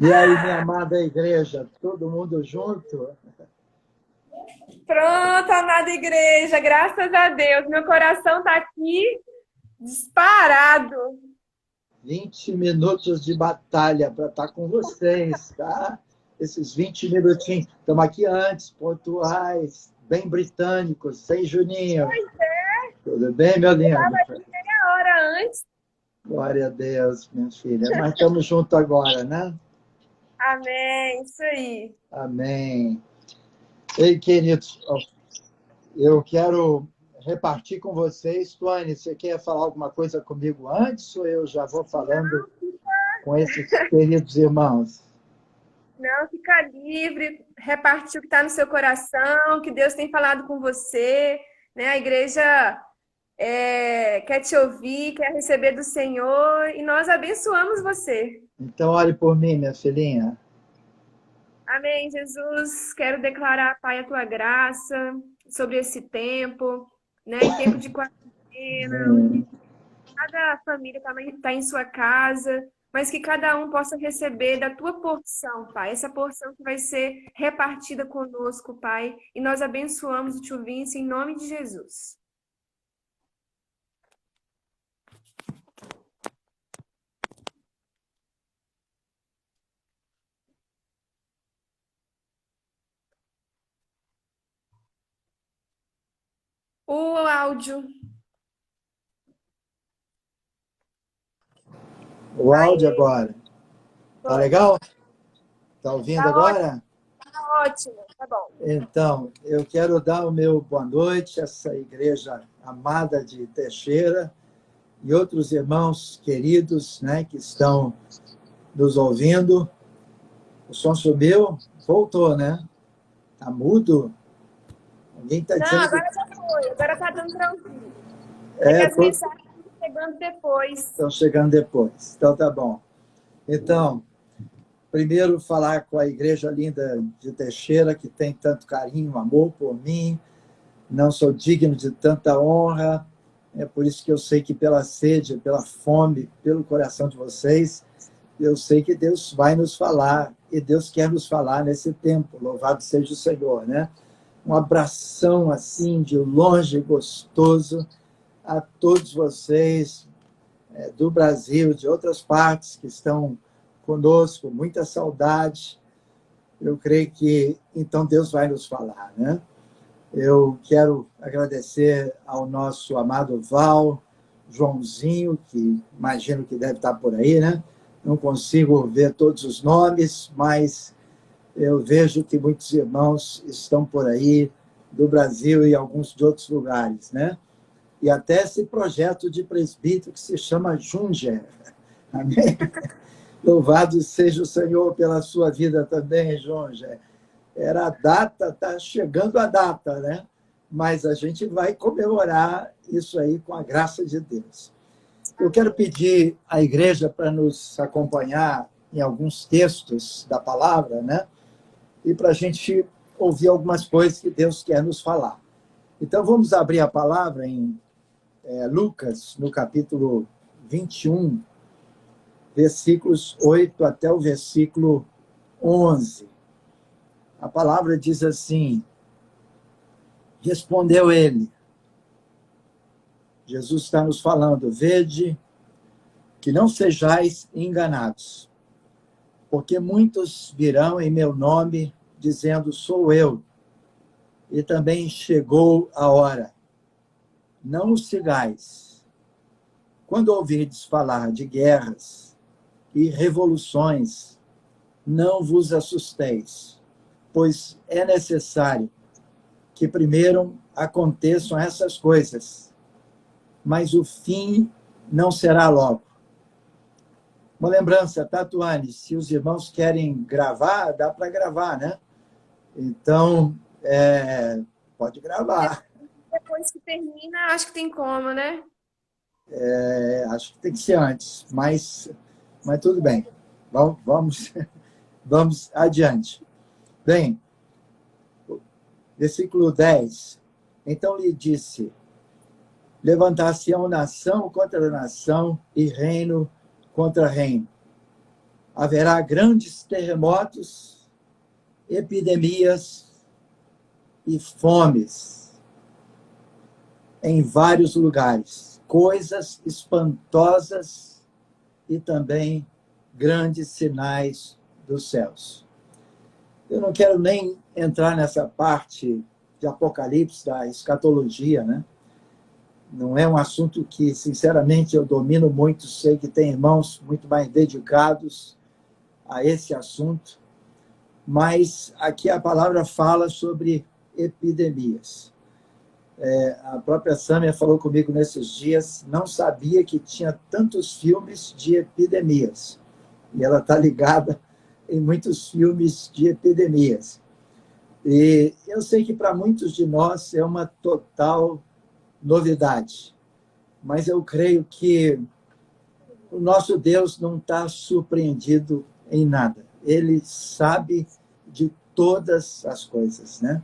E aí, minha amada igreja, todo mundo junto? Pronto, amada igreja, graças a Deus. Meu coração está aqui disparado. 20 minutos de batalha para estar com vocês, tá? Esses 20 minutinhos. Estamos aqui antes, pontuais, bem britânicos, sem Juninho. Tudo bem, meu lindo? Estava aqui meia hora antes. Glória a Deus, minha filha. Mas estamos juntos agora, né? Amém, isso aí. Amém. Ei, queridos, eu quero repartir com vocês. Tuane, você quer falar alguma coisa comigo antes ou eu já vou falando com esses queridos irmãos? Não, fica livre, repartir o que está no seu coração, que Deus tem falado com você, né? A igreja quer te ouvir, quer receber do Senhor e nós abençoamos você. Então, ore por mim, minha filhinha. Amém, Jesus. Quero declarar, Pai, a tua graça sobre esse tempo, né? Em tempo de quarentena, onde cada família está em sua casa, mas que cada um possa receber da tua porção, Pai. Essa porção que vai ser repartida conosco, Pai. E nós abençoamos o Tio Vince em nome de Jesus. O áudio. O áudio Aí, agora. Tá foi. legal? Tá ouvindo Tá ótimo, agora? tá ótimo. Tá bom. Então, eu quero dar o meu boa noite a essa igreja amada de Teixeira e outros irmãos queridos, né, que estão nos ouvindo. O som subiu? Voltou, né? Tá mudo? Alguém está Não, dizendo que... agora já foi. Agora tá dando tranquilo. É que É, as mensagens estão chegando depois. estão chegando depois. Então, tá bom. Então, primeiro falar com a igreja linda de Teixeira, que tem tanto carinho, amor por mim. Não sou digno de tanta honra. É por isso que eu sei que pela sede, pela fome, pelo coração de vocês, eu sei que Deus vai nos falar. E Deus quer nos falar nesse tempo. Louvado seja o Senhor, né? Um abração assim, de longe, gostoso, a todos vocês do Brasil, de outras partes que estão conosco, muita saudade. Eu creio que então Deus vai nos falar, né? Eu quero agradecer ao nosso amado Val, Joãozinho, que imagino que deve estar por aí, né? Não consigo ver todos os nomes, mas eu vejo que muitos irmãos estão por aí do Brasil e alguns de outros lugares, né? E até esse projeto de presbítero que se chama Junger. Amém? Louvado seja o Senhor pela sua vida também, Junger. Era a data, está chegando a data, né? Mas a gente vai comemorar isso aí com a graça de Deus. Eu quero pedir à igreja para nos acompanhar em alguns textos da palavra, né? E para a gente ouvir algumas coisas que Deus quer nos falar. Então, vamos abrir a palavra em Lucas, no capítulo 21, versículos 8 até o versículo 11. A palavra diz assim: respondeu ele. Jesus está nos falando: vede que não sejais enganados, porque muitos virão em meu nome, dizendo, sou eu, e também chegou a hora. Não os sigais. Quando ouvirdes falar de guerras e revoluções, não vos assusteis, pois é necessário que primeiro aconteçam essas coisas, mas o fim não será logo. Uma lembrança, tá, Tuane? Se os irmãos querem gravar, dá para gravar, né? Então, pode gravar. Depois que termina, acho que tem como, né? Acho que tem que ser antes, mas tudo bem. Vamos, vamos adiante. Bem, versículo 10. Então lhe disse, levantar-se-ão nação contra nação e reino contra reino. haverá grandes terremotos, epidemias e fomes em vários lugares, coisas espantosas e também grandes sinais dos céus. Eu não quero nem entrar nessa parte de Apocalipse, da escatologia, né? Não é um assunto que, sinceramente, eu domino muito, sei que tem irmãos muito mais dedicados a esse assunto, mas aqui a palavra fala sobre epidemias. A própria Sâmia falou comigo nesses dias, não sabia que tinha tantos filmes de epidemias. E ela está ligada em muitos filmes de epidemias. E eu sei que para muitos de nós é uma total novidade, mas eu creio que o nosso Deus não está surpreendido em nada. Ele sabe de todas as coisas, né?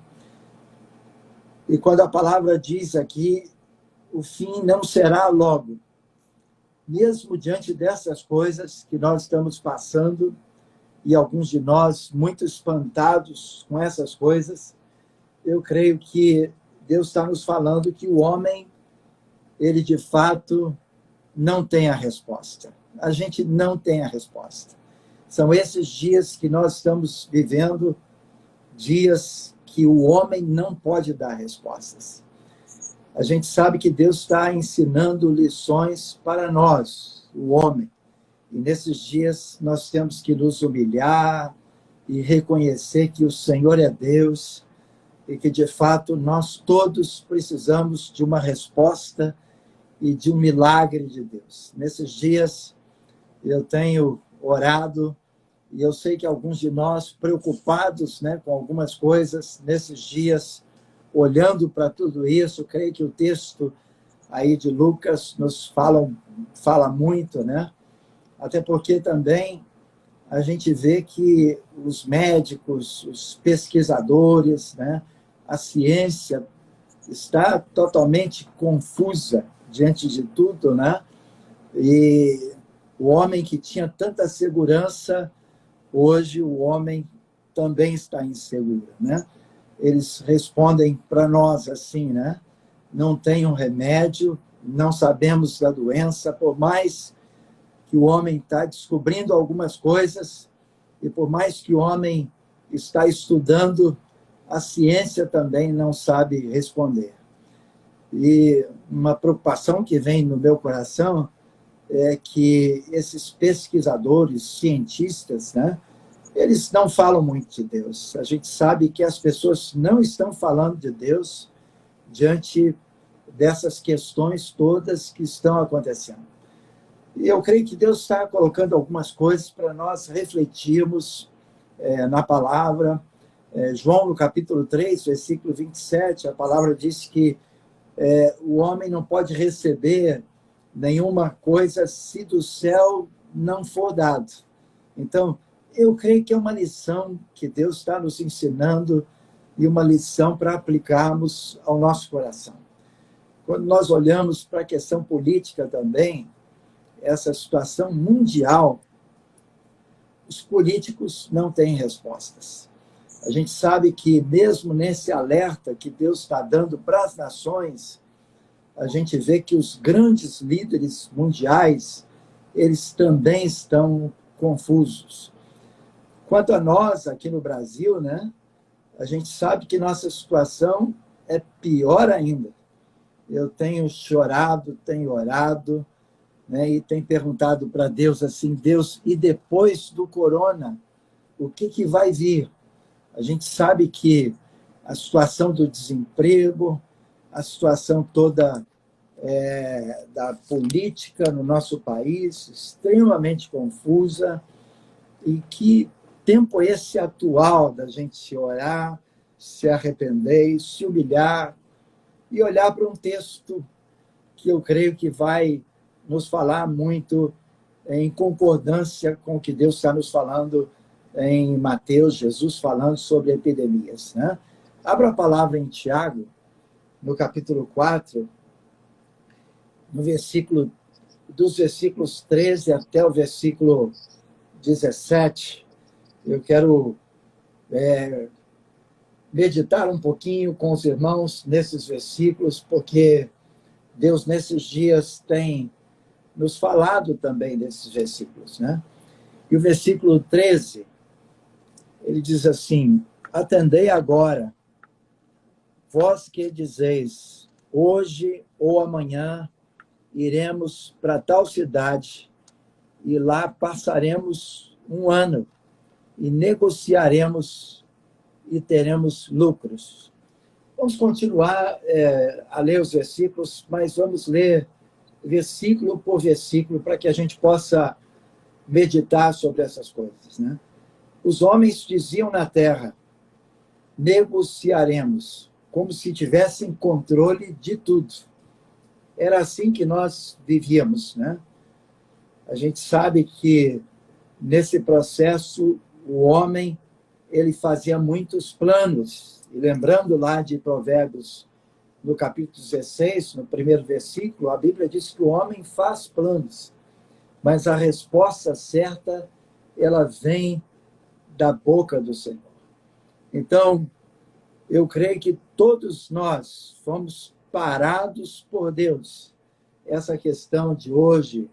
E quando a palavra diz aqui, o fim não será logo. Mesmo diante dessas coisas que nós estamos passando, e alguns de nós muito espantados com essas coisas, eu creio que Deus está nos falando que o homem, ele de fato não tem a resposta. A gente não tem a resposta. São esses dias que nós estamos vivendo, dias que o homem não pode dar respostas. A gente sabe que Deus está ensinando lições para nós, o homem. E nesses dias nós temos que nos humilhar e reconhecer que o Senhor é Deus e que, de fato, nós todos precisamos de uma resposta e de um milagre de Deus. Nesses dias eu tenho orado e eu sei que alguns de nós preocupados, né, com algumas coisas, nesses dias, olhando para tudo isso, creio que o texto aí de Lucas nos fala muito, né? Até porque também a gente vê que os médicos, os pesquisadores, né, a ciência está totalmente confusa diante de tudo, né? E o homem que tinha tanta segurança, hoje o homem também está inseguro, né? Eles respondem para nós assim, né? Não tem um remédio, não sabemos da doença, por mais que o homem está descobrindo algumas coisas e por mais que o homem está estudando, a ciência também não sabe responder. E uma preocupação que vem no meu coração é que esses pesquisadores, cientistas, né, eles não falam muito de Deus. A gente sabe que as pessoas não estão falando de Deus diante dessas questões todas que estão acontecendo. E eu creio que Deus está colocando algumas coisas para nós refletirmos na palavra. João, no capítulo 3, versículo 27, a palavra diz que o homem não pode receber nenhuma coisa se do céu não for dado. Então, eu creio que é uma lição que Deus está nos ensinando e uma lição para aplicarmos ao nosso coração. Quando nós olhamos para a questão política também, essa situação mundial, os políticos não têm respostas. A gente sabe que mesmo nesse alerta que Deus está dando para as nações, a gente vê que os grandes líderes mundiais, eles também estão confusos. Quanto a nós, aqui no Brasil, né, a gente sabe que nossa situação é pior ainda. Eu tenho chorado, tenho orado, né, e tenho perguntado para Deus assim, Deus, e depois do corona, o que vai vir? A gente sabe que a situação do desemprego, a situação toda da política no nosso país, extremamente confusa, e que tempo esse atual da gente se orar, se arrepender, se humilhar e olhar para um texto que eu creio que vai nos falar muito em concordância com o que Deus está nos falando em Mateus, Jesus falando sobre epidemias, né? Abra a palavra em Tiago, no capítulo 4, dos versículos 13 até o versículo 17, eu quero meditar um pouquinho com os irmãos nesses versículos, porque Deus, nesses dias, tem nos falado também desses versículos, né? E o versículo 13, ele diz assim: atendei agora, vós que dizeis, hoje ou amanhã iremos para tal cidade e lá passaremos um ano e negociaremos e teremos lucros. Vamos continuar a ler os versículos, mas vamos ler versículo por versículo para que a gente possa meditar sobre essas coisas, né? Os homens diziam na terra, negociaremos, como se tivessem controle de tudo. Era assim que nós vivíamos, né? A gente sabe que nesse processo o homem ele fazia muitos planos. E lembrando lá de Provérbios, no capítulo 16, no primeiro versículo, a Bíblia diz que o homem faz planos, mas a resposta certa, ela vem da boca do Senhor. Então, eu creio que todos nós fomos parados por Deus. Essa questão de hoje,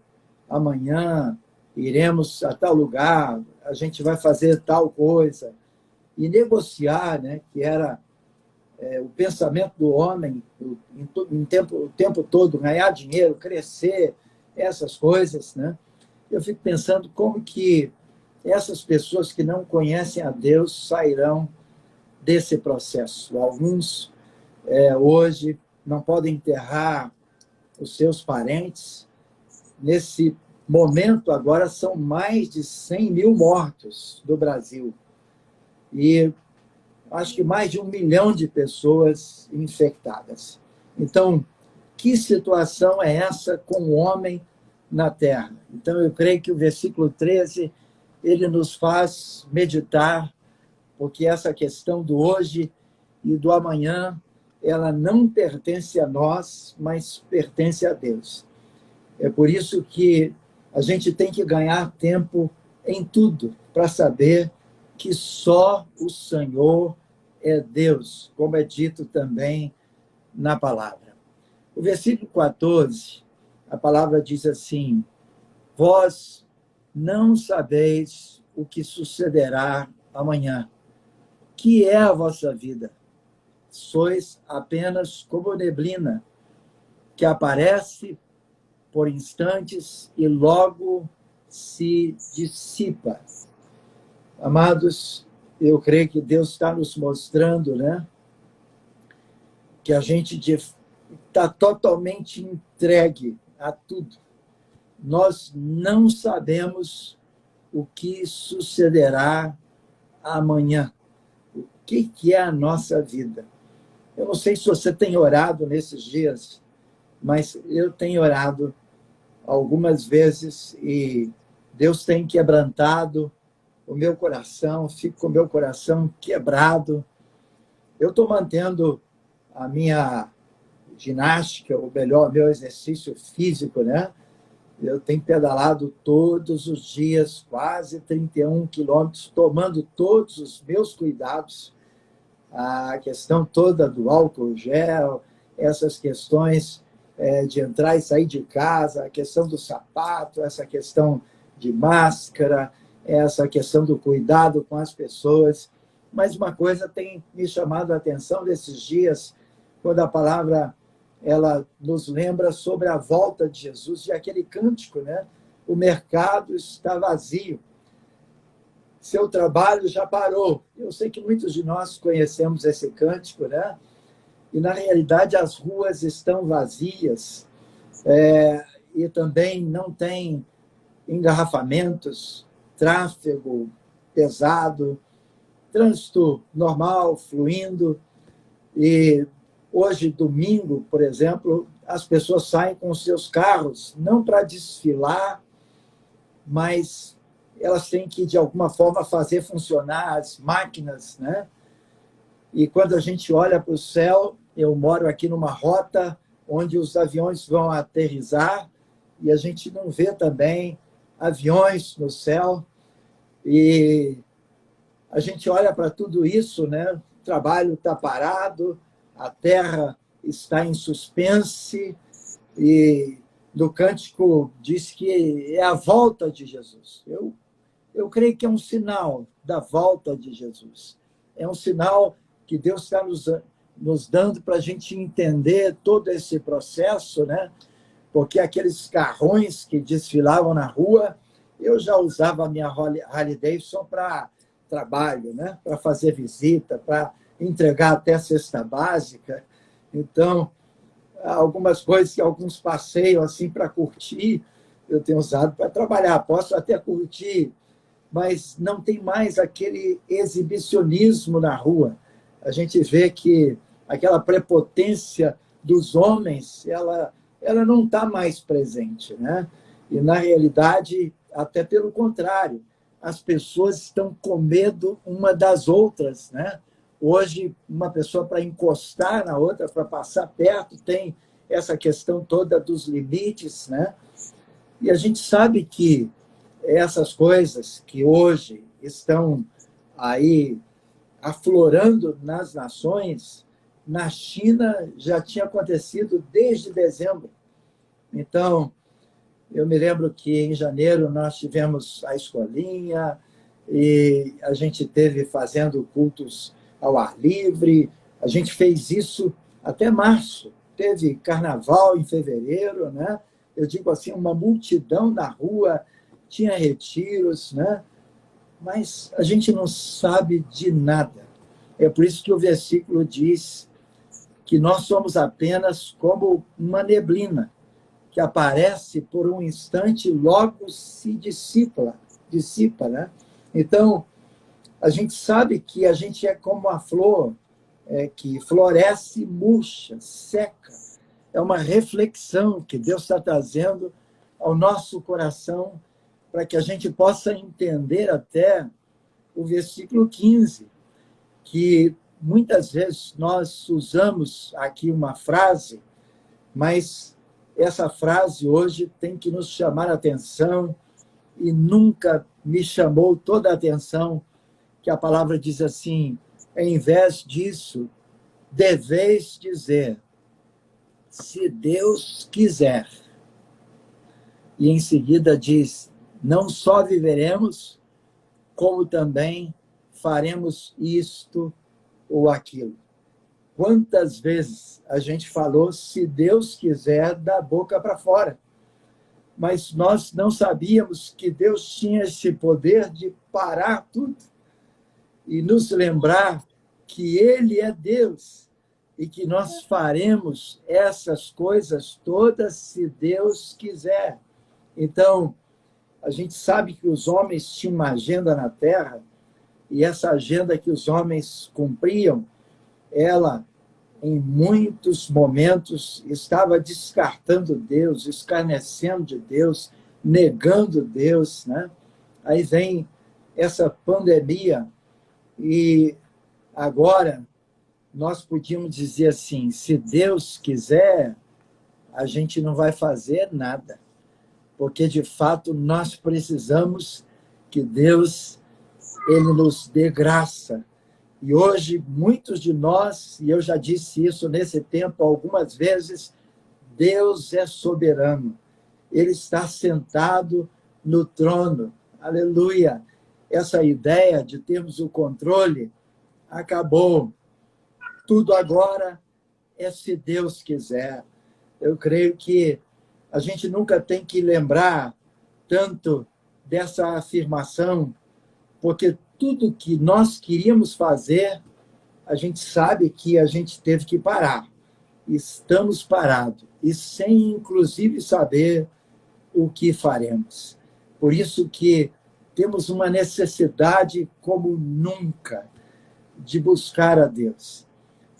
amanhã, iremos a tal lugar, a gente vai fazer tal coisa. E negociar, né, que era o pensamento do homem o tempo todo, ganhar dinheiro, crescer, essas coisas, né? Eu fico pensando como que essas pessoas que não conhecem a Deus sairão desse processo. Alguns hoje não podem enterrar os seus parentes. Nesse momento, agora, são mais de 100 mil mortos do Brasil. E acho que mais de 1 milhão de pessoas infectadas. Então, que situação é essa com o homem na Terra? Então, eu creio que o versículo 13, ele nos faz meditar, porque essa questão do hoje e do amanhã, ela não pertence a nós, mas pertence a Deus. É por isso que a gente tem que ganhar tempo em tudo, para saber que só o Senhor é Deus, como é dito também na palavra. O versículo 14, a palavra diz assim: vós não sabeis o que sucederá amanhã. Que é a vossa vida? Sois apenas como neblina, que aparece por instantes e logo se dissipa. Amados, eu creio que Deus está nos mostrando, né, que a gente está totalmente entregue a tudo. Nós não sabemos o que sucederá amanhã. O que é a nossa vida? Eu não sei se você tem orado nesses dias, mas eu tenho orado algumas vezes e Deus tem quebrantado o meu coração, fico com o meu coração quebrado. Eu estou mantendo a minha ginástica, ou melhor, meu exercício físico, né? Eu tenho pedalado todos os dias, quase 31 quilômetros, tomando todos os meus cuidados. A questão toda do álcool gel, essas questões de entrar e sair de casa, a questão do sapato, essa questão de máscara, essa questão do cuidado com as pessoas. Mas uma coisa tem me chamado a atenção desses dias, quando a palavra ela nos lembra sobre a volta de Jesus e aquele cântico, né? O mercado está vazio, seu trabalho já parou. Eu sei que muitos de nós conhecemos esse cântico, né? E, na realidade, as ruas estão vazias e também não tem engarrafamentos, tráfego pesado, trânsito normal, fluindo. E hoje, domingo, por exemplo, as pessoas saem com os seus carros, não para desfilar, mas elas têm que, de alguma forma, fazer funcionar as máquinas, né? E quando a gente olha para o céu, eu moro aqui numa rota onde os aviões vão aterrissar e a gente não vê também aviões no céu. E a gente olha para tudo isso, né? O trabalho está parado, a terra está em suspense, e no cântico diz que é a volta de Jesus. Eu creio que é um sinal da volta de Jesus. É um sinal que Deus está nos dando para a gente entender todo esse processo, né? Porque aqueles carrões que desfilavam na rua, eu já usava a minha Harley Davidson para trabalho, né? Para fazer visita, para entregar até a cesta básica. Então, algumas coisas, alguns passeios assim para curtir, eu tenho usado para trabalhar. Posso até curtir, mas não tem mais aquele exibicionismo na rua. A gente vê que aquela prepotência dos homens, ela não está mais presente, né? E, na realidade, até pelo contrário, as pessoas estão com medo uma das outras, né? Hoje, uma pessoa para encostar na outra, para passar perto, tem essa questão toda dos limites, né? E a gente sabe que essas coisas que hoje estão aí aflorando nas nações, na China já tinha acontecido desde dezembro. Então, eu me lembro que em janeiro nós tivemos a escolinha e a gente teve fazendo cultos ao ar livre. A gente fez isso até março. Teve carnaval em fevereiro, né? Eu digo assim, uma multidão na rua, tinha retiros, né? Mas a gente não sabe de nada. É por isso que o versículo diz que nós somos apenas como uma neblina que aparece por um instante e logo se dissipa, né? Então, a gente sabe que a gente é como uma flor que floresce, murcha, seca. É uma reflexão que Deus está trazendo ao nosso coração para que a gente possa entender até o versículo 15, que muitas vezes nós usamos aqui uma frase, mas essa frase hoje tem que nos chamar a atenção e nunca me chamou toda a atenção, que a palavra diz assim, em vez disso, deveis dizer, se Deus quiser. E em seguida diz, não só viveremos, como também faremos isto ou aquilo. Quantas vezes a gente falou, se Deus quiser, da boca para fora. Mas nós não sabíamos que Deus tinha esse poder de parar tudo e nos lembrar que Ele é Deus e que nós faremos essas coisas todas se Deus quiser. Então, a gente sabe que os homens tinham uma agenda na Terra e essa agenda que os homens cumpriam, ela, em muitos momentos, estava descartando Deus, escarnecendo de Deus, negando Deus, né? Aí vem essa pandemia e agora nós podíamos dizer assim, se Deus quiser, a gente não vai fazer nada, porque, de fato, nós precisamos que Deus ele nos dê graça. E hoje, muitos de nós, e eu já disse isso nesse tempo algumas vezes, Deus é soberano. Ele está sentado no trono. Aleluia! Essa ideia de termos o controle acabou. Tudo agora é se Deus quiser. Eu creio que a gente nunca tem que lembrar tanto dessa afirmação, porque tudo que nós queríamos fazer, a gente sabe que a gente teve que parar. Estamos parados, e sem, inclusive, saber o que faremos. Por isso que temos uma necessidade como nunca de buscar a Deus,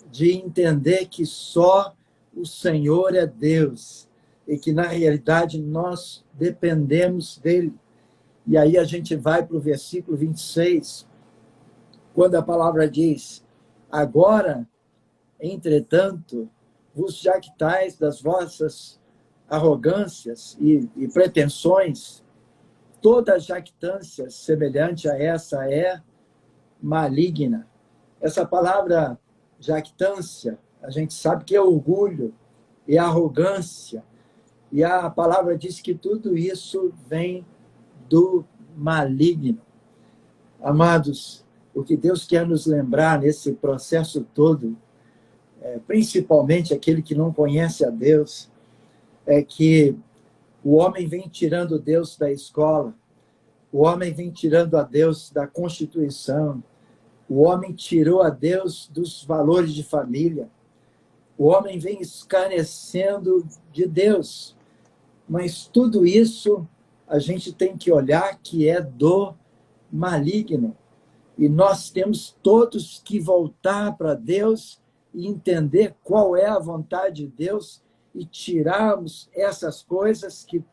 de entender que só o Senhor é Deus e que, na realidade, nós dependemos dele. E aí a gente vai para o versículo 26, quando a palavra diz, agora, entretanto, vos jactais das vossas arrogâncias e pretensões, toda jactância semelhante a essa é maligna. Essa palavra jactância, a gente sabe que é orgulho e arrogância. E a palavra diz que tudo isso vem do maligno. Amados, o que Deus quer nos lembrar nesse processo todo, principalmente aquele que não conhece a Deus, é que o homem vem tirando Deus da escola, o homem vem tirando a Deus da Constituição, o homem tirou a Deus dos valores de família, o homem vem escarnecendo de Deus. Mas tudo isso a gente tem que olhar que é do maligno. E nós temos todos que voltar para Deus e entender qual é a vontade de Deus e tirarmos essas coisas que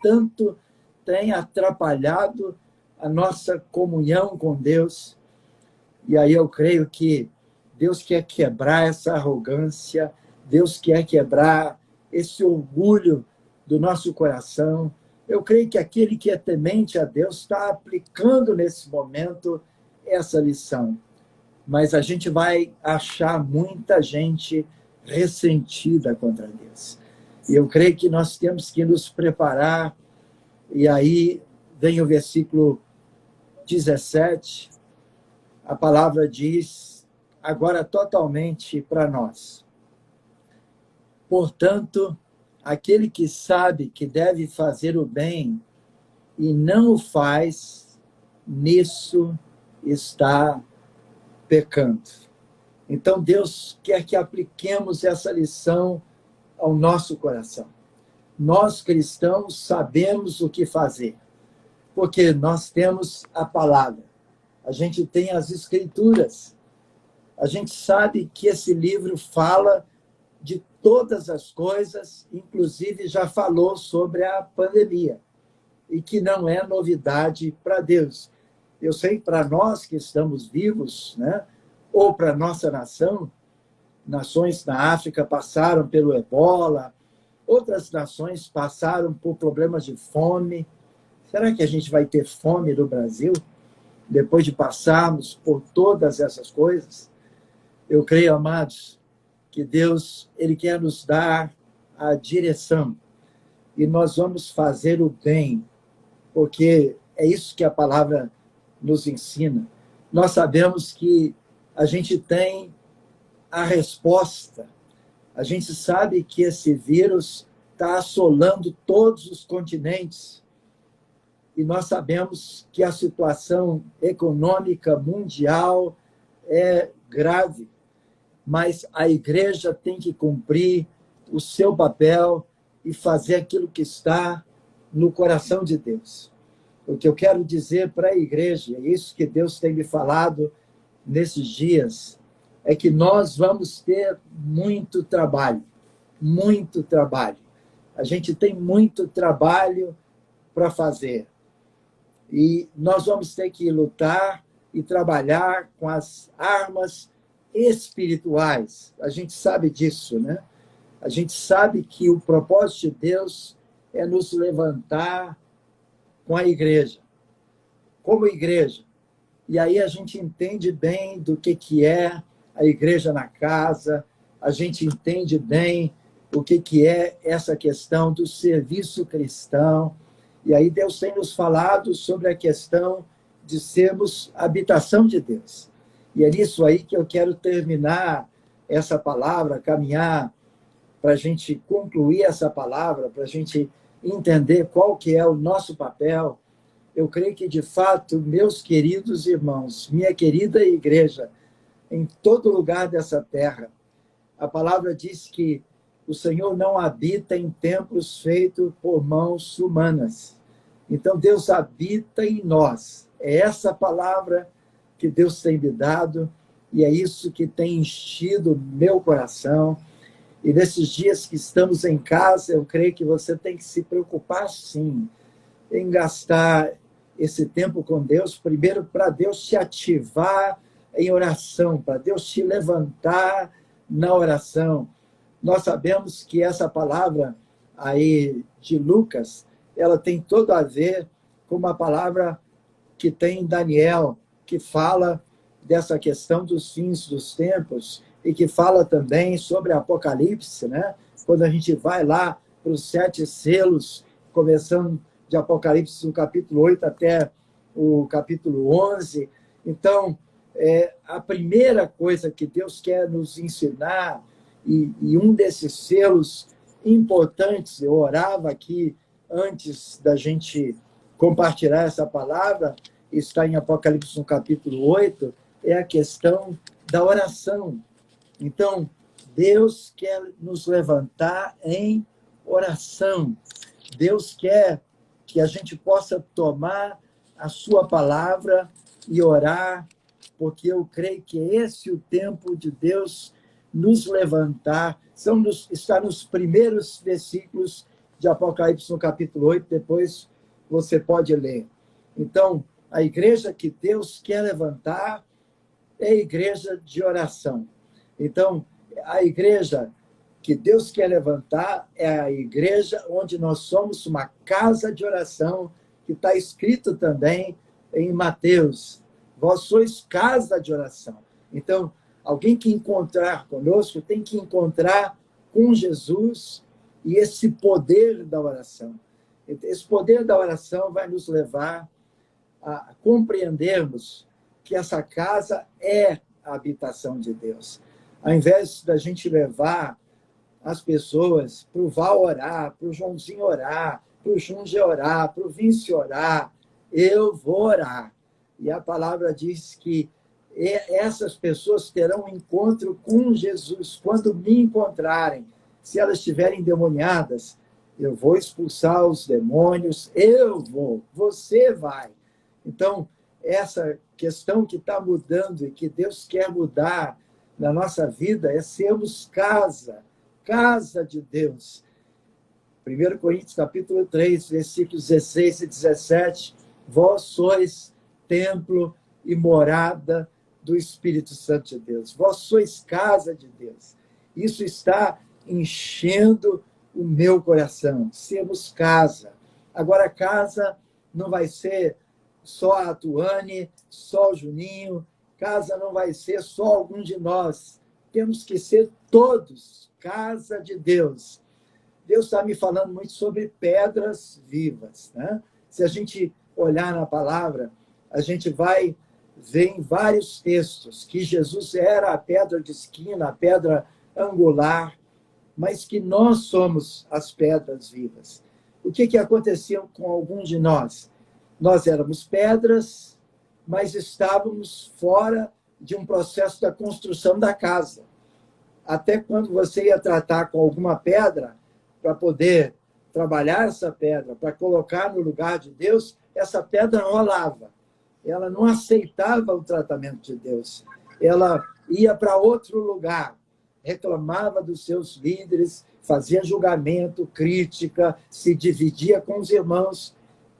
tanto têm atrapalhado a nossa comunhão com Deus. E aí eu creio que Deus quer quebrar essa arrogância, Deus quer quebrar esse orgulho do nosso coração. Eu creio que aquele que é temente a Deus está aplicando nesse momento essa lição. Mas a gente vai achar muita gente ressentida contra Deus. E eu creio que nós temos que nos preparar. E aí vem o versículo 17. A palavra diz, agora totalmente para nós. Portanto, aquele que sabe que deve fazer o bem e não o faz, nisso está pecando. Então, Deus quer que apliquemos essa lição ao nosso coração. Nós, cristãos, sabemos o que fazer, porque nós temos a palavra, a gente tem as escrituras, a gente sabe que esse livro fala de todas as coisas, inclusive já falou sobre a pandemia, e que não é novidade para Deus. Eu sei, para nós que estamos vivos, né, ou para a nossa nação, nações na África passaram pelo ebola, outras nações passaram por problemas de fome. Será que a gente vai ter fome no Brasil, depois de passarmos por todas essas coisas? Eu creio, amados, que Deus ele quer nos dar a direção e nós vamos fazer o bem, porque é isso que a palavra nos ensina. Nós sabemos que a gente tem a resposta. A gente sabe que esse vírus está assolando todos os continentes e nós sabemos que a situação econômica mundial é grave. Mas a igreja tem que cumprir o seu papel e fazer aquilo que está no coração de Deus. O que eu quero dizer para a igreja, é isso que Deus tem me falado nesses dias, é que nós vamos ter muito trabalho, muito trabalho. A gente tem muito trabalho para fazer. E nós vamos ter que lutar e trabalhar com as armas espirituais. A gente sabe disso, né? A gente sabe que o propósito de Deus é nos levantar com a igreja, como igreja. E aí a gente entende bem do que é a igreja na casa, a gente entende bem o que é essa questão do serviço cristão. E aí Deus tem nos falado sobre a questão de sermos habitação de Deus. E é nisso aí que eu quero terminar essa palavra, caminhar para a gente concluir essa palavra, para a gente entender qual que é o nosso papel. Eu creio que, de fato, meus queridos irmãos, minha querida igreja, em todo lugar dessa terra, a palavra diz que o Senhor não habita em templos feitos por mãos humanas. Então, Deus habita em nós. É essa palavra que Deus tem me dado, e é isso que tem enchido meu coração. E nesses dias que estamos em casa, eu creio que você tem que se preocupar, sim, em gastar esse tempo com Deus, primeiro para Deus te ativar em oração, para Deus te levantar na oração. Nós sabemos que essa palavra aí de Lucas, ela tem todo a ver como a palavra que tem em Daniel, que fala dessa questão dos fins dos tempos e que fala também sobre Apocalipse, né? Quando a gente vai lá para os 7 selos, começando de Apocalipse no capítulo 8 até o capítulo 11. Então, a primeira coisa que Deus quer nos ensinar, e um desses selos importantes, eu orava aqui antes da gente compartilhar essa palavra, está em Apocalipse no capítulo 8, é a questão da oração. Então, Deus quer nos levantar em oração. Deus quer que a gente possa tomar a sua palavra e orar, porque eu creio que esse é o tempo de Deus nos levantar. Está nos primeiros versículos de Apocalipse, no capítulo 8, depois você pode ler. Então, a igreja que Deus quer levantar é a igreja de oração. Então, a igreja que Deus quer levantar é a igreja onde nós somos uma casa de oração, que está escrito também em Mateus. Vós sois casa de oração. Então, alguém que encontrar conosco tem que encontrar com Jesus e esse poder da oração. Esse poder da oração vai nos levar a compreendermos que essa casa é a habitação de Deus. Ao invés da gente levar as pessoas para o Val orar, para o Joãozinho orar, para o Junge orar, para o Vince orar, eu vou orar. E a palavra diz que essas pessoas terão um encontro com Jesus quando me encontrarem. Se elas estiverem endemoniadas, eu vou expulsar os demônios, eu vou, você vai. Então, essa questão que está mudando e que Deus quer mudar na nossa vida é sermos casa de Deus. 1 Coríntios, capítulo 3, versículos 16 e 17, vós sois templo e morada do Espírito Santo de Deus. Vós sois casa de Deus. Isso está enchendo o meu coração. Sermos casa. Agora, casa não vai ser só a Tuane, só o Juninho. Casa não vai ser só algum de nós. Temos que ser todos casa de Deus. Deus está me falando muito sobre pedras vivas, né? Se a gente olhar na palavra, a gente vai ver em vários textos que Jesus era a pedra de esquina, a pedra angular, mas que nós somos as pedras vivas. O que acontecia com alguns de nós? Nós éramos pedras, mas estávamos fora de um processo da construção da casa. Até quando você ia tratar com alguma pedra, para poder trabalhar essa pedra, para colocar no lugar de Deus, essa pedra não rolava. Ela não aceitava o tratamento de Deus. Ela ia para outro lugar, reclamava dos seus líderes, fazia julgamento, crítica, se dividia com os irmãos.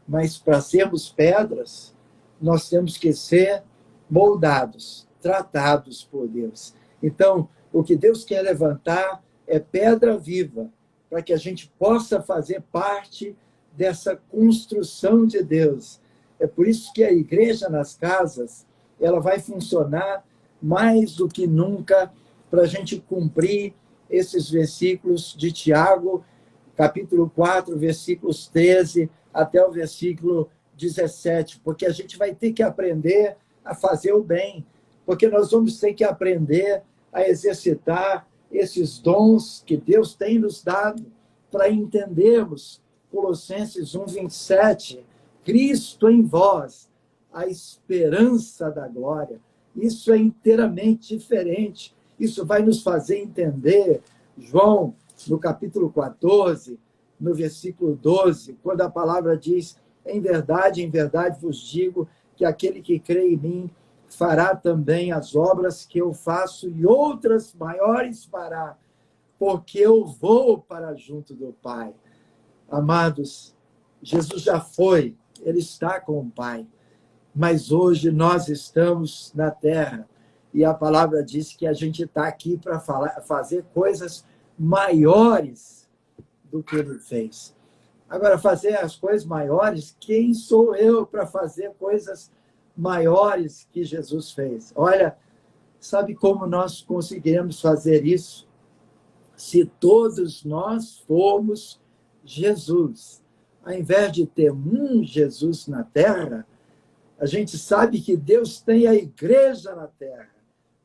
Mas para sermos pedras, nós temos que ser moldados, tratados por Deus. Então, o que Deus quer levantar é pedra viva, para que a gente possa fazer parte dessa construção de Deus. É por isso que a igreja nas casas, ela vai funcionar mais do que nunca para a gente cumprir esses versículos de Tiago, capítulo 4, versículos 13 até o versículo 17, porque a gente vai ter que aprender a fazer o bem, porque nós vamos ter que aprender a exercitar esses dons que Deus tem nos dado para entendermos Colossenses 1, 27, Cristo em vós, a esperança da glória. Isso é inteiramente diferente. Isso vai nos fazer entender, João, no capítulo 14, no versículo 12, quando a palavra diz, em verdade vos digo que aquele que crê em mim fará também as obras que eu faço e outras maiores fará, porque eu vou para junto do Pai. Amados, Jesus já foi, ele está com o Pai, mas hoje nós estamos na terra e a palavra diz que a gente está aqui para fazer coisas maiores do que ele fez. Agora, fazer as coisas maiores, quem sou eu para fazer coisas maiores que Jesus fez? Olha, sabe como nós conseguiremos fazer isso? Se todos nós formos Jesus. Ao invés de ter um Jesus na terra, a gente sabe que Deus tem a igreja na terra,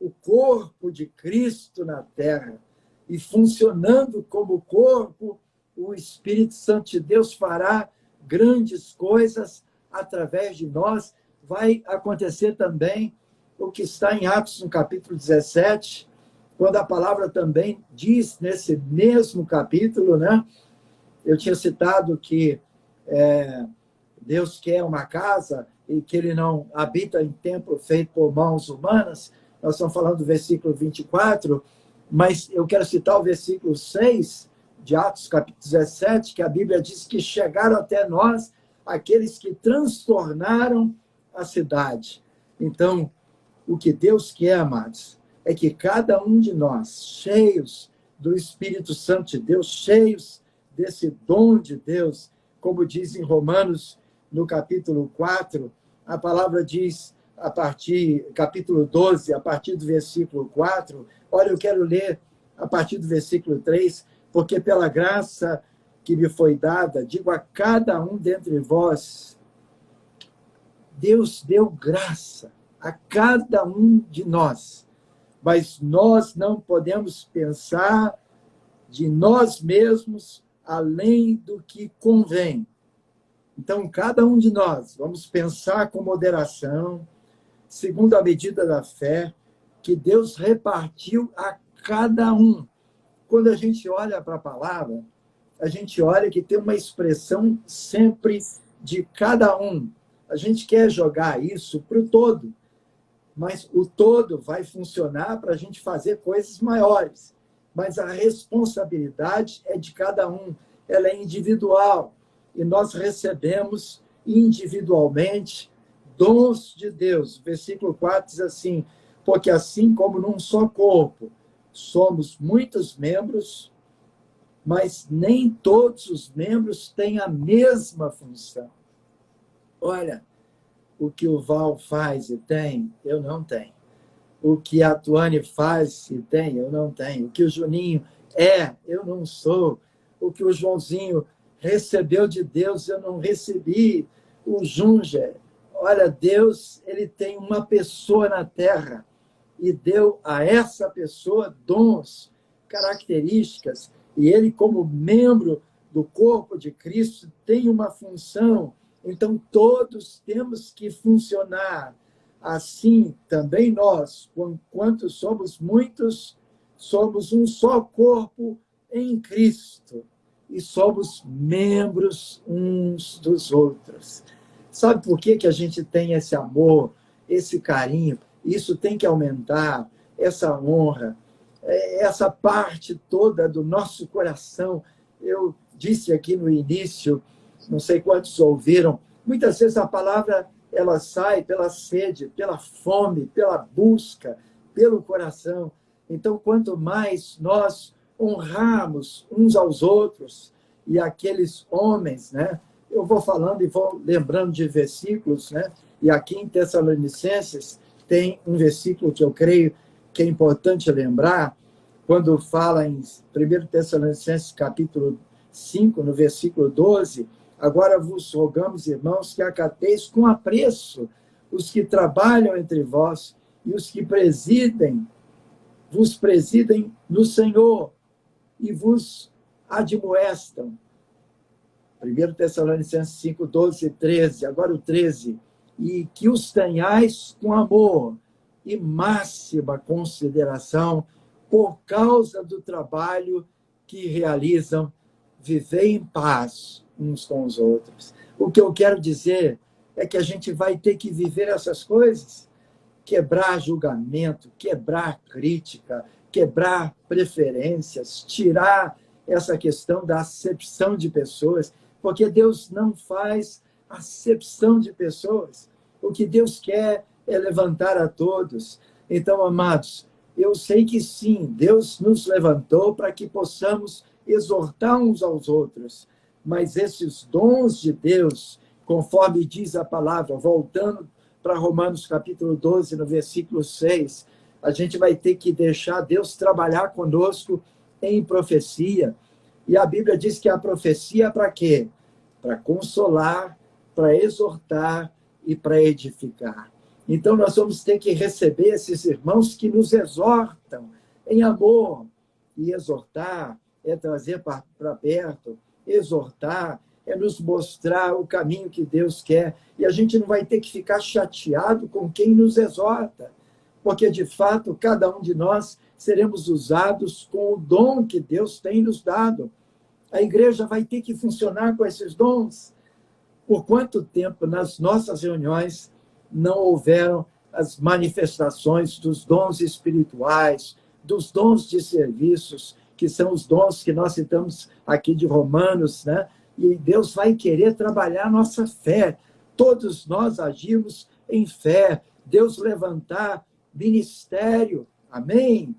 o corpo de Cristo na terra, e funcionando como corpo, o Espírito Santo de Deus fará grandes coisas através de nós. Vai acontecer também o que está em Atos, no capítulo 17, quando a palavra também diz, nesse mesmo capítulo, né? Eu tinha citado que Deus quer uma casa e que ele não habita em templo feito por mãos humanas. Nós estamos falando do versículo 24, mas eu quero citar o versículo 6 de Atos, capítulo 17, que a Bíblia diz que chegaram até nós aqueles que transtornaram a cidade. Então, o que Deus quer, amados, é que cada um de nós, cheios do Espírito Santo de Deus, cheios desse dom de Deus, como diz em Romanos, no capítulo 4, a palavra diz, capítulo 12, a partir do versículo 4, olha, eu quero ler a partir do versículo 3, porque pela graça que me foi dada, digo a cada um dentre vós, Deus deu graça a cada um de nós, mas nós não podemos pensar de nós mesmos além do que convém. Então, cada um de nós, vamos pensar com moderação, segundo a medida da fé, que Deus repartiu a cada um. Quando a gente olha para a palavra, a gente olha que tem uma expressão sempre de cada um. A gente quer jogar isso para o todo, mas o todo vai funcionar para a gente fazer coisas maiores. Mas a responsabilidade é de cada um, ela é individual. E nós recebemos individualmente dons de Deus. Versículo 4 diz assim, porque assim como num só corpo somos muitos membros, mas nem todos os membros têm a mesma função. Olha, o que o Val faz e tem, eu não tenho. O que a Tuane faz e tem, eu não tenho. O que o Juninho eu não sou. O que o Joãozinho recebeu de Deus, eu não recebi. O Junger, olha, Deus, ele tem uma pessoa na terra e deu a essa pessoa dons, características, e ele, como membro do corpo de Cristo, tem uma função. Então, todos temos que funcionar. Assim, também nós, quanto somos muitos, somos um só corpo em Cristo e somos membros uns dos outros. Sabe por que a gente tem esse amor, esse carinho? Isso tem que aumentar, essa honra, essa parte toda do nosso coração. Eu disse aqui no início, não sei quantos ouviram, muitas vezes a palavra ela sai pela sede, pela fome, pela busca, pelo coração. Então, quanto mais nós honrarmos uns aos outros e aqueles homens, né? Eu vou falando e vou lembrando de versículos, né? E aqui em Tessalonicenses tem um versículo que eu creio que é importante lembrar, quando fala em 1 Tessalonicenses capítulo 5, no versículo 12, agora vos rogamos, irmãos, que acateis com apreço os que trabalham entre vós e os que vos presidem no Senhor e vos admoestam. 1 Tessalonicenses 5, 12 e 13, agora o 13. E que os tenhais com amor e máxima consideração por causa do trabalho que realizam, vivei em paz uns com os outros. O que eu quero dizer é que a gente vai ter que viver essas coisas, quebrar julgamento, quebrar crítica, quebrar preferências, tirar essa questão da acepção de pessoas, porque Deus não faz acepção de pessoas. O que Deus quer é levantar a todos. Então, amados, eu sei que sim, Deus nos levantou para que possamos exortar uns aos outros, Mas esses dons de Deus, conforme diz a palavra, voltando para Romanos capítulo 12, no versículo 6, a gente vai ter que deixar Deus trabalhar conosco em profecia. E a Bíblia diz que a profecia é para quê? Para consolar, para exortar e para edificar. Então, nós vamos ter que receber esses irmãos que nos exortam em amor. E exortar é trazer para perto, exortar é nos mostrar o caminho que Deus quer. E a gente não vai ter que ficar chateado com quem nos exorta, porque, de fato, cada um de nós seremos usados com o dom que Deus tem nos dado. A igreja vai ter que funcionar com esses dons. Por quanto tempo nas nossas reuniões não houveram as manifestações dos dons espirituais, dos dons de serviços, que são os dons que nós citamos aqui de Romanos, né? E Deus vai querer trabalhar a nossa fé. Todos nós agimos em fé. Deus levantar ministério. Amém?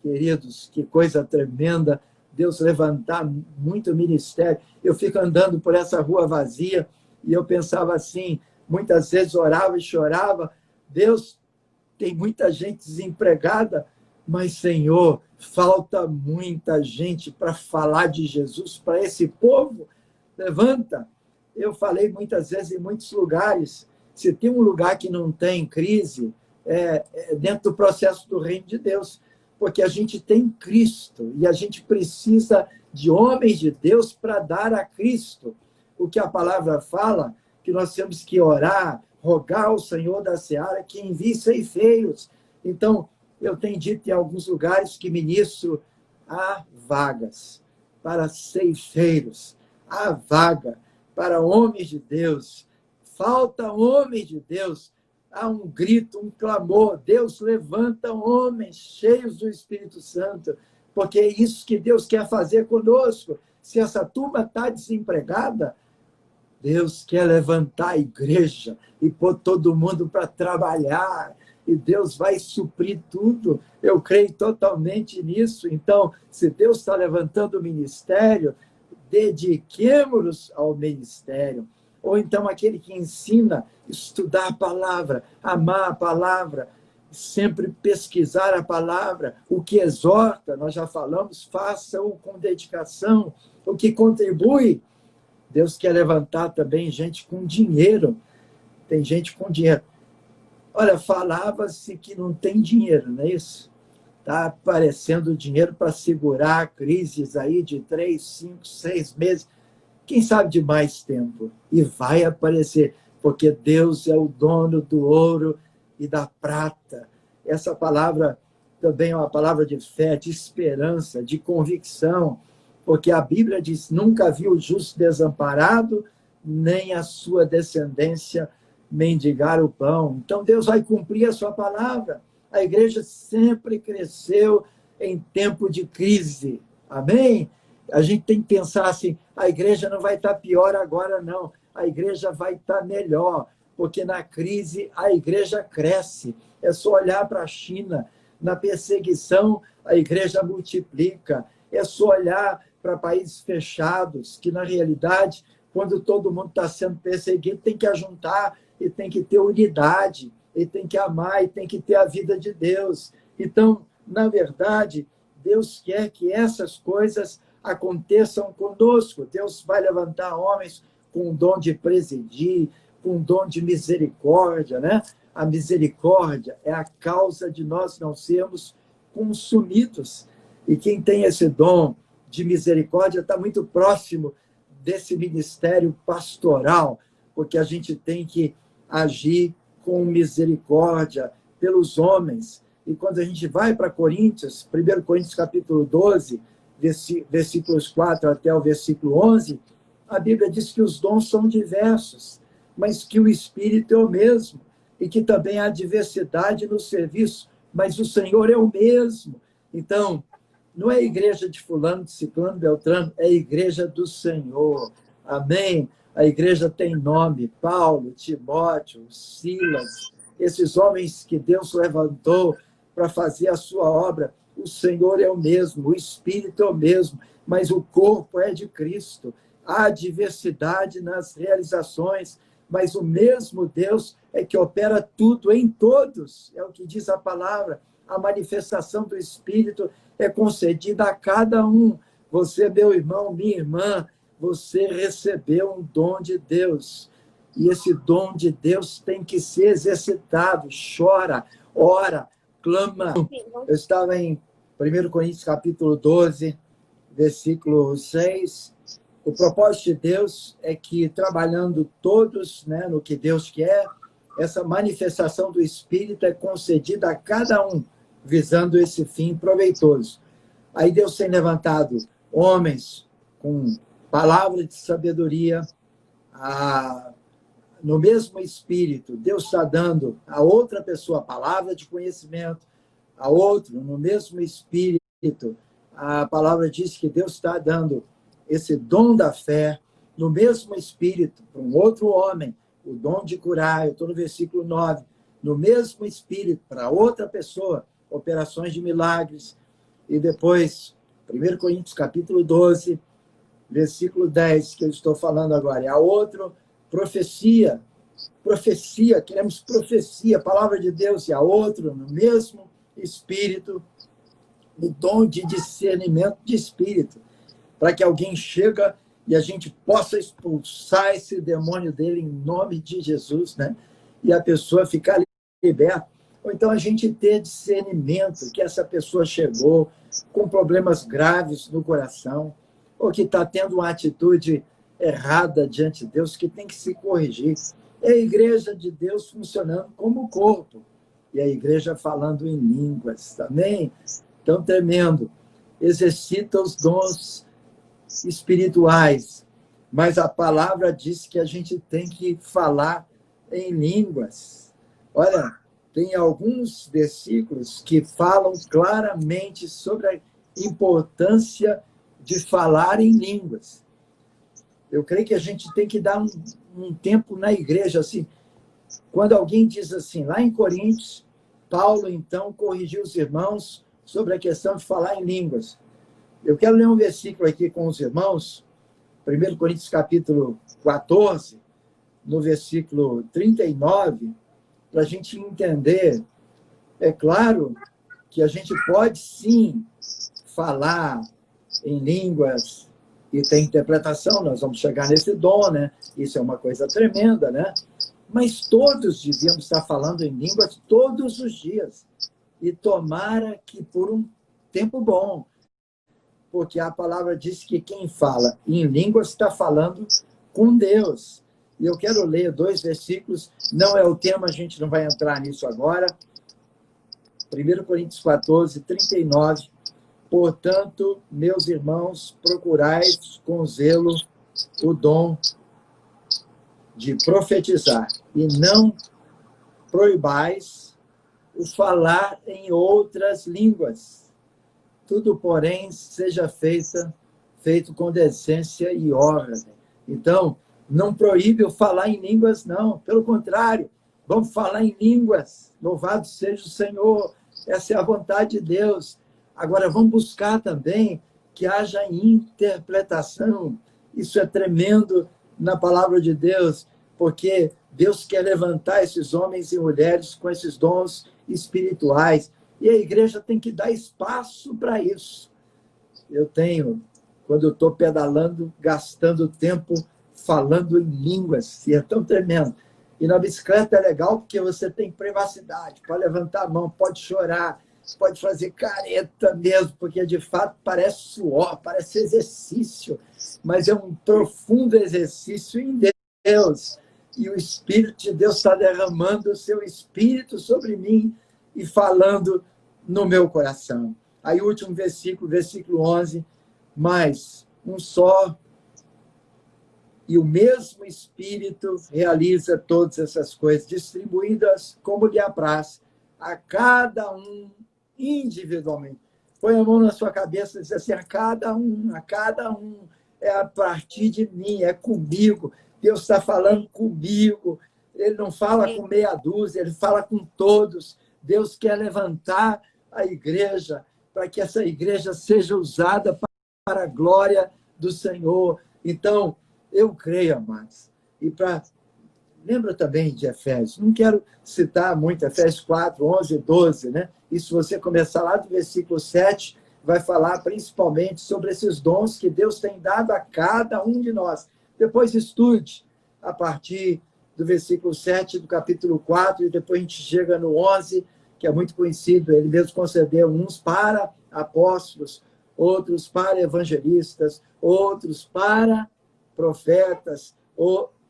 Queridos, que coisa tremenda. Deus levantar muito ministério. Eu fico andando por essa rua vazia e eu pensava assim, muitas vezes orava e chorava, Deus, tem muita gente desempregada, mas, Senhor, falta muita gente para falar de Jesus para esse povo. Levanta. Eu falei muitas vezes em muitos lugares, se tem um lugar que não tem crise, é dentro do processo do reino de Deus, porque a gente tem Cristo e a gente precisa de homens de Deus para dar a Cristo. O que a palavra fala, que nós temos que orar, rogar ao Senhor da seara que envie ceifeiros. Então, eu tenho dito em alguns lugares que ministro há vagas para ceifeiros, há vaga para homens de Deus. Falta homens de Deus. Há um grito, um clamor. Deus levanta homens cheios do Espírito Santo, porque é isso que Deus quer fazer conosco. Se essa turma está desempregada, Deus quer levantar a igreja e pôr todo mundo para trabalhar. E Deus vai suprir tudo. Eu creio totalmente nisso. Então, se Deus está levantando o ministério, dediquemo-nos ao ministério. Ou então aquele que ensina, estudar a palavra, amar a palavra, sempre pesquisar a palavra, o que exorta, nós já falamos, faça-o com dedicação, o que contribui. Deus quer levantar também gente com dinheiro. Tem gente com dinheiro. Olha, falava-se que não tem dinheiro, não é isso? Está aparecendo dinheiro para segurar crises aí de 3, 5, 6 meses. Quem sabe de mais tempo. E vai aparecer, porque Deus é o dono do ouro e da prata. Essa palavra também é uma palavra de fé, de esperança, de convicção, porque a Bíblia diz, nunca viu o justo desamparado, nem a sua descendência mendigar o pão. Então Deus vai cumprir a sua palavra. A igreja sempre cresceu em tempo de crise. Amém? A gente tem que pensar assim, a igreja não vai estar pior agora, não. A igreja vai estar melhor, porque na crise a igreja cresce. É só olhar para a China. Na perseguição, a igreja multiplica. É só olhar para países fechados, que na realidade, quando todo mundo está sendo perseguido, tem que ajuntar e tem que ter unidade, e tem que amar, e tem que ter a vida de Deus. Então, na verdade, Deus quer que essas coisas aconteçam conosco. Deus vai levantar homens com o dom de presidir, com o dom de misericórdia, né? A misericórdia é a causa de nós não sermos consumidos. E quem tem esse dom de misericórdia está muito próximo desse ministério pastoral, porque a gente tem que agir com misericórdia pelos homens. E quando a gente vai para Coríntios, 1 Coríntios capítulo 12, versículos 4 até o versículo 11, a Bíblia diz que os dons são diversos, mas que o Espírito é o mesmo, e que também há diversidade no serviço, mas o Senhor é o mesmo. Então, não é a igreja de fulano, de ciclano, beltrano, é a igreja do Senhor. Amém? A igreja tem nome, Paulo, Timóteo, Silas, esses homens que Deus levantou para fazer a sua obra. O Senhor é o mesmo, o Espírito é o mesmo, mas o corpo é de Cristo. há diversidade nas realizações, mas o mesmo Deus é que opera tudo em todos. É o que diz a palavra. A manifestação do Espírito é concedida a cada um. Você, meu irmão, minha irmã, você recebeu um dom de Deus. E esse dom de Deus tem que ser exercitado. Chora, ora, clama. Eu estava em 1 Coríntios capítulo 12, versículo 6. O propósito de Deus é que, trabalhando todos, né, no que Deus quer, essa manifestação do Espírito é concedida a cada um, visando esse fim proveitoso. Aí Deus tem levantado homens com palavra de sabedoria, no mesmo Espírito. Deus está dando a outra pessoa a palavra de conhecimento, a outro, no mesmo Espírito. A palavra diz que Deus está dando esse dom da fé, no mesmo Espírito, para um outro homem, o dom de curar. Eu estou no versículo 9. No mesmo Espírito, para outra pessoa, operações de milagres. E depois, 1 Coríntios capítulo 12, versículo 10, que eu estou falando agora. E a outro, profecia. Profecia, queremos profecia, palavra de Deus. E a outro, no mesmo Espírito, o dom de discernimento de Espírito, para que alguém chegue e a gente possa expulsar esse demônio dele em nome de Jesus, né? E a pessoa ficar liberta. Ou então a gente ter discernimento que essa pessoa chegou com problemas graves no coração, ou que está tendo uma atitude errada diante de Deus, que tem que se corrigir. É a igreja de Deus funcionando como corpo. E a igreja falando em línguas também. Tão tremendo. Exercita os dons espirituais, mas a palavra diz que a gente tem que falar em línguas. Olha, tem alguns versículos que falam claramente sobre a importância de falar em línguas. Eu creio que a gente tem que dar um tempo na igreja, assim, quando alguém diz assim, lá em Coríntios, Paulo, então, corrigiu os irmãos sobre a questão de falar em línguas. Eu quero ler um versículo aqui com os irmãos, 1 Coríntios capítulo 14, no versículo 39, para a gente entender. É claro que a gente pode, sim, falar em línguas e ter interpretação, nós vamos chegar nesse dom, né? Isso é uma coisa tremenda, né? Mas todos devíamos estar falando em línguas todos os dias. E tomara que por um tempo bom, porque a palavra diz que quem fala em línguas está falando com Deus. E eu quero ler 2 versículos, não é o tema, a gente não vai entrar nisso agora. 1 Coríntios 14, 39. Portanto, meus irmãos, procurais com zelo o dom de profetizar, e não proibais o falar em outras línguas. Tudo, porém, seja feito com decência e ordem. Então, não proíbe o falar em línguas, não. Pelo contrário, vamos falar em línguas. Louvado seja o Senhor. Essa é a vontade de Deus. Agora, vamos buscar também que haja interpretação. Isso é tremendo na palavra de Deus, porque Deus quer levantar esses homens e mulheres com esses dons espirituais. E a igreja tem que dar espaço para isso. Eu tenho, quando eu estou pedalando, gastando tempo falando em línguas, e é tão tremendo. E na bicicleta é legal porque você tem privacidade, pode levantar a mão, pode chorar, pode fazer careta mesmo, porque de fato parece suor, parece exercício, mas é um profundo exercício em Deus. E o Espírito de Deus está derramando o seu Espírito sobre mim e falando no meu coração. Aí o último versículo, versículo 11, mas um só e o mesmo Espírito realiza todas essas coisas, distribuídas como lhe apraz, a cada um individualmente. Põe a mão na sua cabeça e diz assim, a cada um, é a partir de mim, é comigo. Deus está falando comigo. Ele não fala com meia dúzia, ele fala com todos. Deus quer levantar a igreja para que essa igreja seja usada para a glória do Senhor. Então, eu creio, amados, e para... Lembra também de Efésios, não quero citar muito, Efésios 4, 11 e 12, né? E se você começar lá do versículo 7, vai falar principalmente sobre esses dons que Deus tem dado a cada um de nós. Depois estude a partir do versículo 7 do capítulo 4, e depois a gente chega no 11, que é muito conhecido. Ele mesmo concedeu uns para apóstolos, outros para evangelistas, outros para profetas,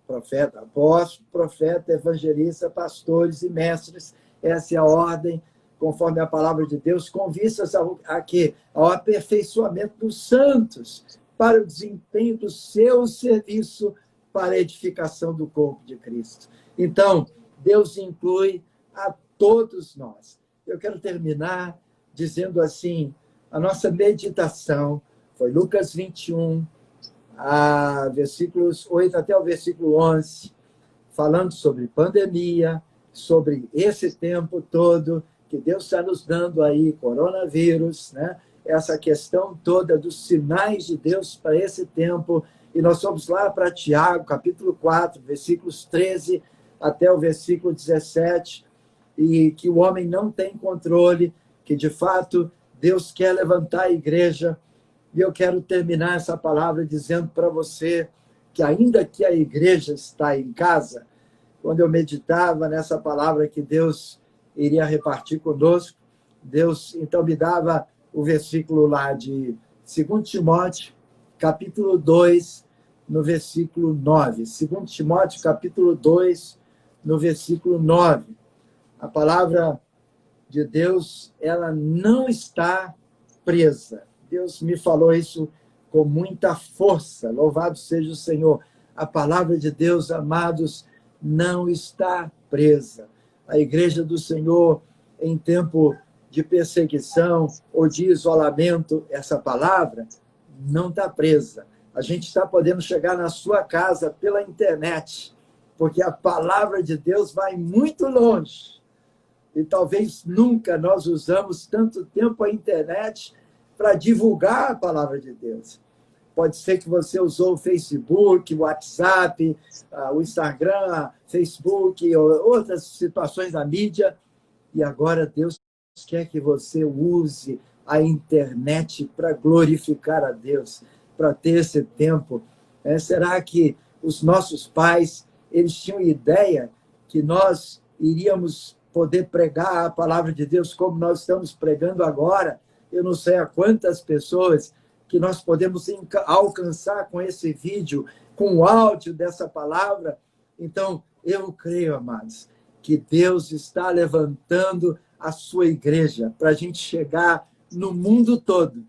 profeta, apóstolo, profeta, evangelista, pastores e mestres. Essa é a ordem, conforme a palavra de Deus, com vistas a quê? Ao aperfeiçoamento dos santos, para o desempenho do seu serviço, para a edificação do corpo de Cristo. Então, Deus inclui a todos nós. Eu quero terminar dizendo assim, a nossa meditação foi Lucas 21, versículos 8 até o versículo 11, falando sobre pandemia, sobre esse tempo todo que Deus está nos dando aí, coronavírus, né? Essa questão toda dos sinais de Deus para esse tempo. E nós vamos lá para Tiago, capítulo 4, versículos 13 até o versículo 17, e que o homem não tem controle, que de fato Deus quer levantar a igreja. E eu quero terminar essa palavra dizendo para você que, ainda que a igreja está em casa, quando eu meditava nessa palavra que Deus iria repartir conosco, Deus então me dava o versículo lá de 2 Timóteo, capítulo 2, no versículo 9. 2 Timóteo, capítulo 2, no versículo 9. A palavra de Deus, ela não está presa. Deus me falou isso com muita força. Louvado seja o Senhor. A palavra de Deus, amados, não está presa. A igreja do Senhor, em tempo de perseguição ou de isolamento, essa palavra não está presa. A gente está podendo chegar na sua casa pela internet, porque a palavra de Deus vai muito longe. E talvez nunca nós usamos tanto tempo a internet para divulgar a palavra de Deus. Pode ser que você usou o Facebook, o WhatsApp, o Instagram, Facebook, outras situações da mídia, e agora Deus quer que você use a internet para glorificar a Deus, para ter esse tempo. Será que os nossos pais, eles tinham ideia que nós iríamos poder pregar a palavra de Deus como nós estamos pregando agora? Eu não sei a quantas pessoas que nós podemos alcançar com esse vídeo, com o áudio dessa palavra. Então, eu creio, amados, que Deus está levantando a sua igreja para a gente chegar no mundo todo,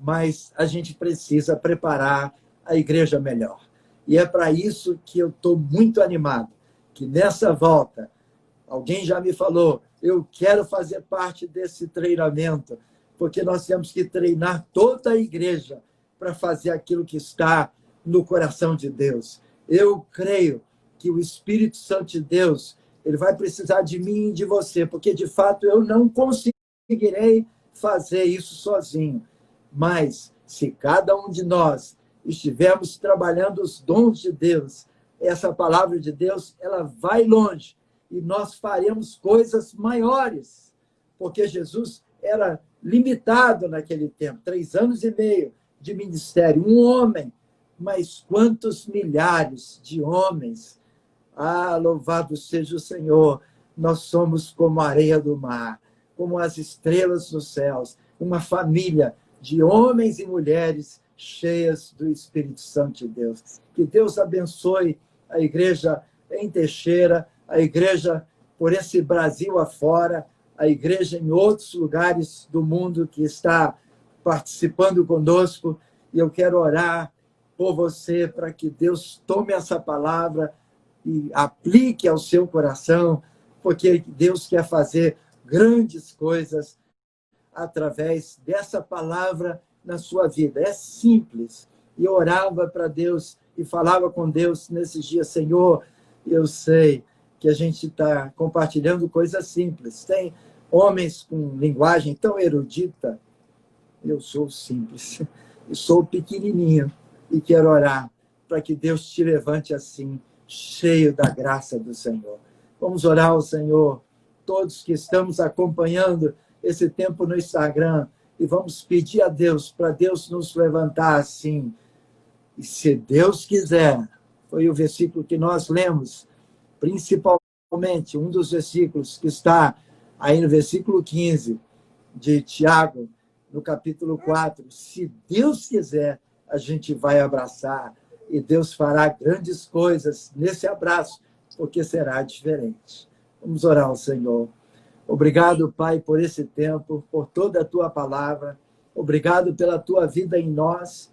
mas a gente precisa preparar a igreja melhor. E é para isso que eu estou muito animado, que nessa volta, alguém já me falou, eu quero fazer parte desse treinamento, porque nós temos que treinar toda a igreja para fazer aquilo que está no coração de Deus. Eu creio que o Espírito Santo de Deus, ele vai precisar de mim e de você, porque, de fato, eu não conseguirei fazer isso sozinho. Mas, se cada um de nós estivermos trabalhando os dons de Deus, essa palavra de Deus, ela vai longe, e nós faremos coisas maiores, porque Jesus era limitado naquele tempo, 3 anos e meio de ministério, um homem, mas quantos milhares de homens. Louvado seja o Senhor, nós somos como a areia do mar, como as estrelas dos céus, uma família de homens e mulheres cheias do Espírito Santo de Deus. Que Deus abençoe a igreja em Teixeira, a igreja por esse Brasil afora, a igreja em outros lugares do mundo que está participando conosco. E eu quero orar por você para que Deus tome essa palavra e aplique ao seu coração, porque Deus quer fazer grandes coisas através dessa palavra na sua vida. É simples. E eu orava para Deus e falava com Deus nesses dias, Senhor, eu sei que a gente está compartilhando coisas simples. Tem homens com linguagem tão erudita. Eu sou simples. Eu sou pequenininho. e quero orar para que Deus te levante assim, cheio da graça do Senhor. Vamos orar ao Senhor, todos que estamos acompanhando esse tempo no Instagram, e vamos pedir a Deus, para Deus nos levantar assim. E se Deus quiser, foi o versículo que nós lemos, principalmente um dos versículos que está aí no versículo 15 de Tiago, no capítulo 4. Se Deus quiser, a gente vai abraçar e Deus fará grandes coisas nesse abraço, porque será diferente. Vamos orar ao Senhor. Obrigado, Pai, por esse tempo, por toda a Tua palavra. Obrigado pela Tua vida em nós.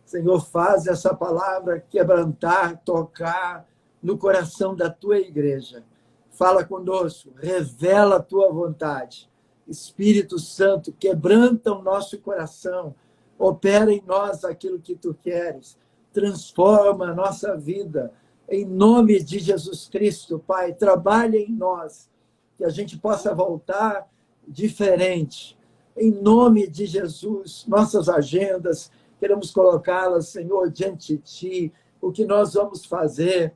Senhor, faz essa palavra quebrantar, tocar no coração da Tua igreja. Fala conosco, revela a Tua vontade. Espírito Santo, quebranta o nosso coração. Opera em nós aquilo que Tu queres. Transforma a nossa vida. Em nome de Jesus Cristo, Pai, trabalha em nós. Que a gente possa voltar diferente. Em nome de Jesus, nossas agendas, queremos colocá-las, Senhor, diante de Ti. O que nós vamos fazer?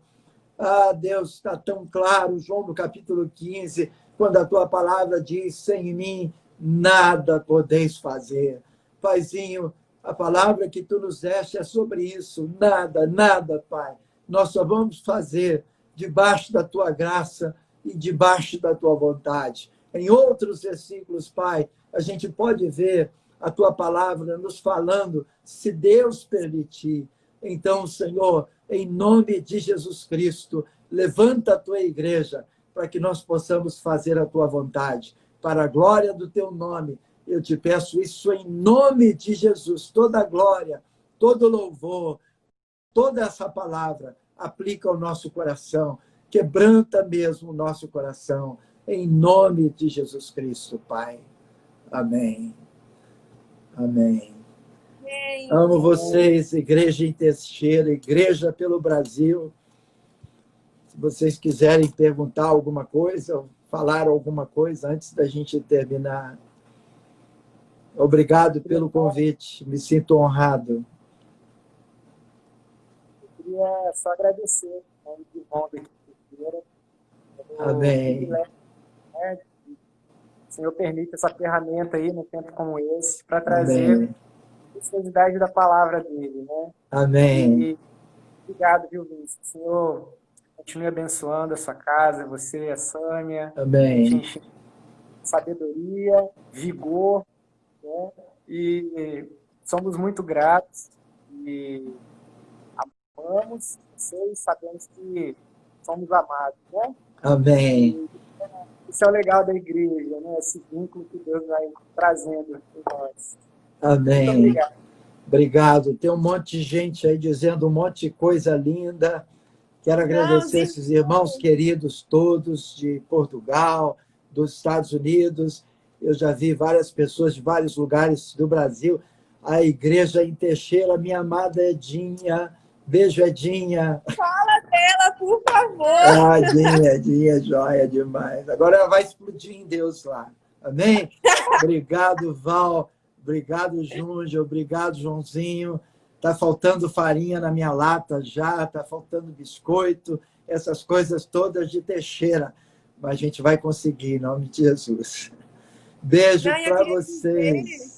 Ah, Deus, está tão claro, João, no capítulo 15, quando a Tua palavra diz, sem mim, nada podeis fazer. Paizinho, a palavra que Tu nos deste é sobre isso. Nada, nada, Pai. Nós só vamos fazer debaixo da Tua graça e debaixo da Tua vontade. Em outros versículos, Pai, a gente pode ver a Tua palavra nos falando, se Deus permitir. Então, Senhor, em nome de Jesus Cristo, levanta a Tua igreja para que nós possamos fazer a Tua vontade. Para a glória do Teu nome, eu te peço isso em nome de Jesus. Toda a glória, todo louvor, toda essa palavra aplica ao nosso coração. Quebranta mesmo o nosso coração, em nome de Jesus Cristo, Pai. Amém. Amém. Amém. Amo vocês, Igreja em Teixeira, Igreja pelo Brasil. Se vocês quiserem perguntar alguma coisa, ou falar alguma coisa antes da gente terminar. Obrigado pelo convite, me sinto honrado. Eu queria só agradecer o irmão da Teixeira. Amém. O Senhor permite essa ferramenta aí, num tempo como esse, para trazer a preciosidade da palavra dele, né? Amém. E obrigado, viu, Vinícius? O Senhor continue abençoando a sua casa, você, a Sâmia. Amém. Sabedoria, vigor, né? E somos muito gratos e amamos vocês, sabemos que somos amados, né? Amém. Isso é o legal da igreja, né? Esse vínculo que Deus vai trazendo em nós. Amém. Muito obrigado. Obrigado. Tem um monte de gente aí dizendo um monte de coisa linda. Quero agradecer esses irmãos queridos todos de Portugal, dos Estados Unidos. Eu já vi várias pessoas de vários lugares do Brasil. A Igreja em Teixeira, minha amada Edinha. Beijo, Edinha. Fala dela, por favor. Ah, Edinha, joia demais. Agora ela vai explodir em Deus lá. Amém? Obrigado, Val. Obrigado, Júnior. Obrigado, Joãozinho. Está faltando farinha na minha lata já, está faltando biscoito, essas coisas todas de Teixeira. Mas a gente vai conseguir, em nome de Jesus. Beijo para vocês.